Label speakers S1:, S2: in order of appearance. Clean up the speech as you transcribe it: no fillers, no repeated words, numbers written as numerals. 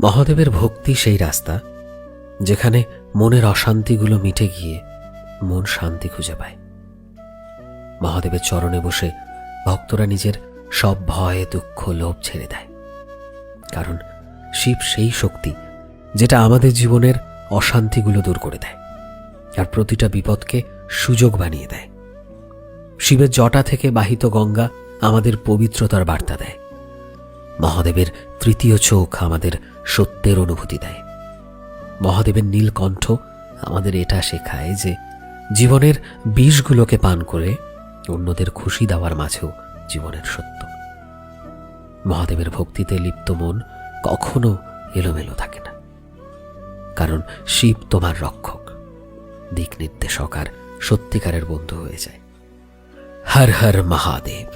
S1: মহাদেবের ভক্তি সেই রাস্তা যেখানে মনের অশান্তিগুলো মিটে গিয়ে মন শান্তি খুঁজে পায়। মহাদেবের চরণে বসে ভক্তরা নিজের সব ভয়, দুঃখ, লোভ ছেড়ে দেয়। কারণ শিব সেই শক্তি যেটা আমাদের জীবনের অশান্তিগুলো দূর করে দেয় আর প্রতিটা বিপদকে সুযোগ বানিয়ে দেয়। শিবের জটা থেকে বাহিত গঙ্গা আমাদের পবিত্রতার বার্তা দেয়। মহাদেবের তৃতীয় চোখ আমাদের সত্যের অনুভূতি দেয়। মহাদেবের নীলকণ্ঠ আমাদের এটা শেখায় যে জীবনের বিষগুলোকে পান করে অন্যদের খুশি দেওয়ার মাঝেও জীবনের সত্য। মহাদেবের ভক্তিতে লিপ্ত মন কখনো এলোমেলো থাকে না, কারণ শিব তোমার রক্ষক, দিক নির্দেশক আর সত্যিকারের বন্ধু হয়ে যায়। হর হর মহাদেব।